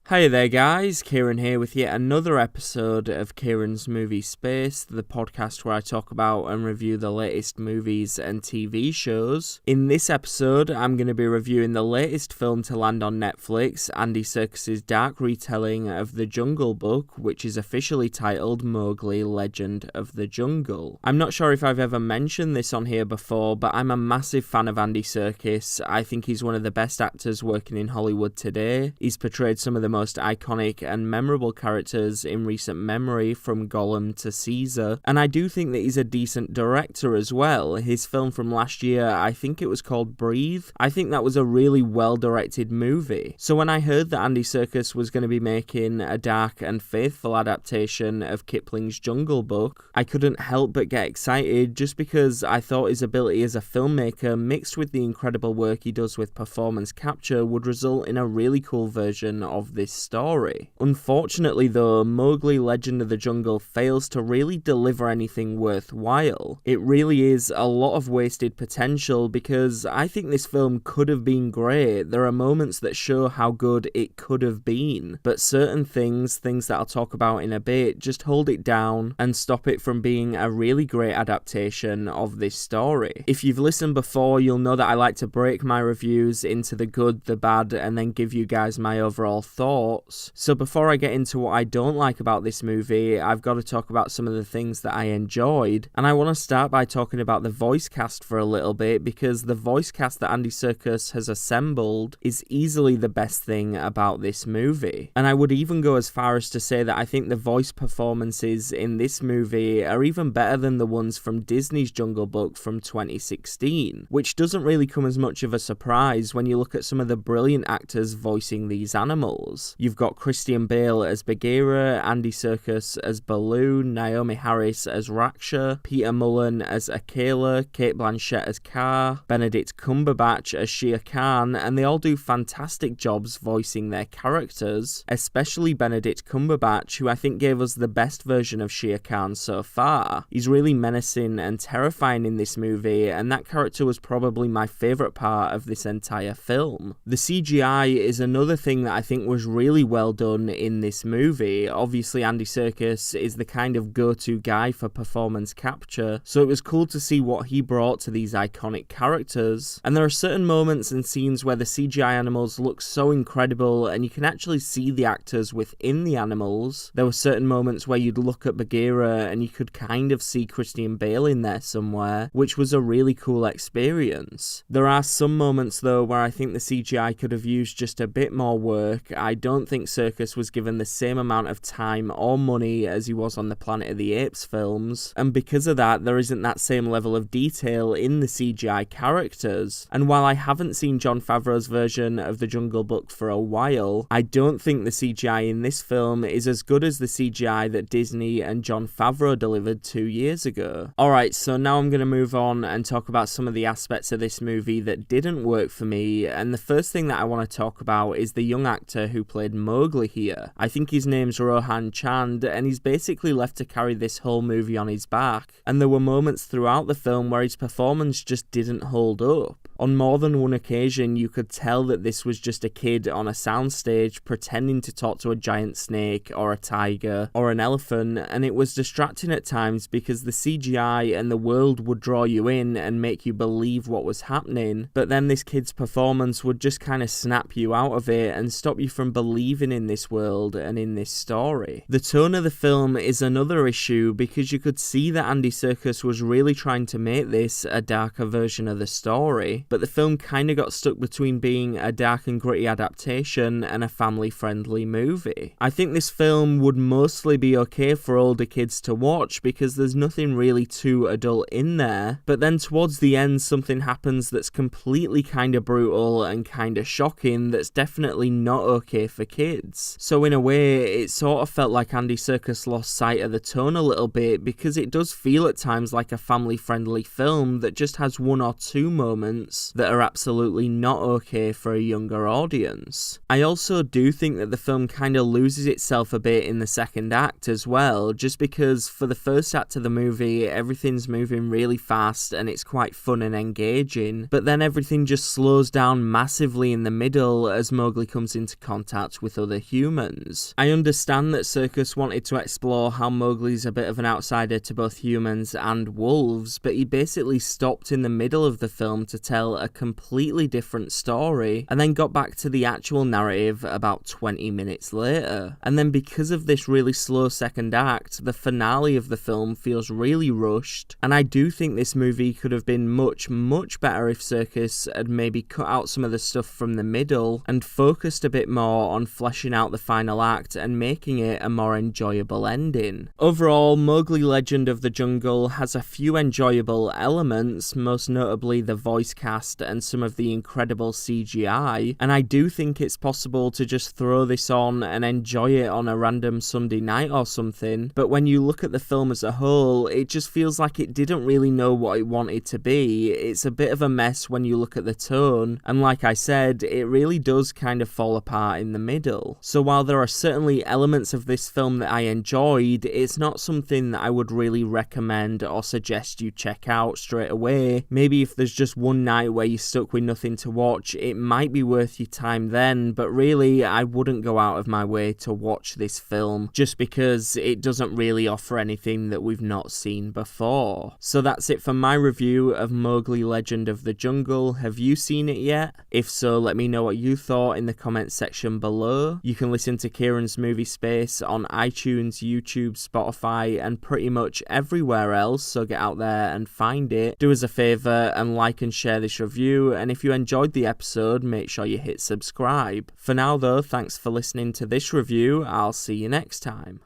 Hey there guys, Kieran here with yet another episode of Kieran's Movie Space, the podcast where I talk about and review the latest movies and TV shows. In this episode, I'm going to be reviewing the latest film to land on Netflix, Andy Serkis' dark retelling of The Jungle Book, which is officially titled Mowgli, Legend of the Jungle. I'm not sure if I've ever mentioned this on here before, but I'm a massive fan of Andy Serkis. I think he's one of the best actors working in Hollywood today. He's portrayed some of the most iconic and memorable characters in recent memory, from Gollum to Caesar, and I do think that he's a decent director as well. His film from last year, I think it was called Breathe, I think that was a really well directed movie. So when I heard that Andy Serkis was going to be making a dark and faithful adaptation of Kipling's Jungle Book, I couldn't help but get excited, just because I thought his ability as a filmmaker mixed with the incredible work he does with performance capture would result in a really cool version of this story. Unfortunately though, Mowgli, Legend of the Jungle fails to really deliver anything worthwhile. It really is a lot of wasted potential, because I think this film could have been great. There are moments that show how good it could have been, but certain things that I'll talk about in a bit, just hold it down and stop it from being a really great adaptation of this story. If you've listened before, you'll know that I like to break my reviews into the good, the bad, and then give you guys my overall thoughts. So before I get into what I don't like about this movie, I've got to talk about some of the things that I enjoyed, and I want to start by talking about the voice cast for a little bit, because the voice cast that Andy Serkis has assembled is easily the best thing about this movie. And I would even go as far as to say that I think the voice performances in this movie are even better than the ones from Disney's Jungle Book from 2016, which doesn't really come as much of a surprise when you look at some of the brilliant actors voicing these animals. You've got Christian Bale as Bagheera, Andy Serkis as Baloo, Naomie Harris as Raksha, Peter Mullan as Akela, Cate Blanchett as Kaa, Benedict Cumberbatch as Shere Khan, and they all do fantastic jobs voicing their characters, especially Benedict Cumberbatch, who I think gave us the best version of Shere Khan so far. He's really menacing and terrifying in this movie, and that character was probably my favourite part of this entire film. The CGI is another thing that I think was really well done in this movie. Obviously Andy Serkis is the kind of go-to guy for performance capture, so it was cool to see what he brought to these iconic characters. And there are certain moments and scenes where the CGI animals look so incredible and you can actually see the actors within the animals. There were certain moments where you'd look at Bagheera and you could kind of see Christian Bale in there somewhere, which was a really cool experience. There are some moments though where I think the CGI could have used just a bit more work. I don't think Serkis was given the same amount of time or money as he was on the Planet of the Apes films, and because of that, there isn't that same level of detail in the CGI characters. And while I haven't seen Jon Favreau's version of The Jungle Book for a while, I don't think the CGI in this film is as good as the CGI that Disney and Jon Favreau delivered 2 years ago. Alright, so now I'm going to move on and talk about some of the aspects of this movie that didn't work for me, and the first thing that I want to talk about is the young actor who played Mowgli here. I think his name's Rohan Chand, and he's basically left to carry this whole movie on his back, and there were moments throughout the film where his performance just didn't hold up. On more than one occasion, you could tell that this was just a kid on a soundstage pretending to talk to a giant snake or a tiger or an elephant, and it was distracting at times because the CGI and the world would draw you in and make you believe what was happening, but then this kid's performance would just kind of snap you out of it and stop you from believing in this world and in this story. The tone of the film is another issue, because you could see that Andy Serkis was really trying to make this a darker version of the story, but the film kind of got stuck between being a dark and gritty adaptation and a family-friendly movie. I think this film would mostly be okay for older kids to watch because there's nothing really too adult in there, but then towards the end something happens that's completely kind of brutal and kind of shocking that's definitely not okay for kids. So in a way, it sort of felt like Andy Serkis lost sight of the tone a little bit, because it does feel at times like a family-friendly film that just has one or two moments themes that are absolutely not okay for a younger audience. I also do think that the film kind of loses itself a bit in the second act as well, just because for the first act of the movie, everything's moving really fast and it's quite fun and engaging, but then everything just slows down massively in the middle as Mowgli comes into contact with other humans. I understand that Serkis wanted to explore how Mowgli's a bit of an outsider to both humans and wolves, but he basically stopped in the middle of the film to tell a completely different story, and then got back to the actual narrative about 20 minutes later. And then because of this really slow second act, the finale of the film feels really rushed, and I do think this movie could have been much better if Serkis had maybe cut out some of the stuff from the middle and focused a bit more on fleshing out the final act and making it a more enjoyable ending. Overall, Mowgli Legend of the Jungle has a few enjoyable elements, most notably the voice cast and some of the incredible CGI, and I do think it's possible to just throw this on and enjoy it on a random Sunday night or something, but when you look at the film as a whole, it just feels like it didn't really know what it wanted to be. It's a bit of a mess when you look at the tone, and like I said, it really does kind of fall apart in the middle. So while there are certainly elements of this film that I enjoyed, it's not something that I would really recommend or suggest you check out straight away. Maybe if there's just one night where you're stuck with nothing to watch, it might be worth your time then, but really I wouldn't go out of my way to watch this film just because it doesn't really offer anything that we've not seen before. So that's it for my review of Mowgli Legend of the Jungle. Have you seen it yet? If so, let me know what you thought in the comments section below. You can listen to Kieran's Movie Space on iTunes, YouTube, Spotify, and pretty much everywhere else, so get out there and find it. Do us a favour and like and share this review, and if you enjoyed the episode, make sure you hit subscribe. For now though, thanks for listening to this review. I'll see you next time.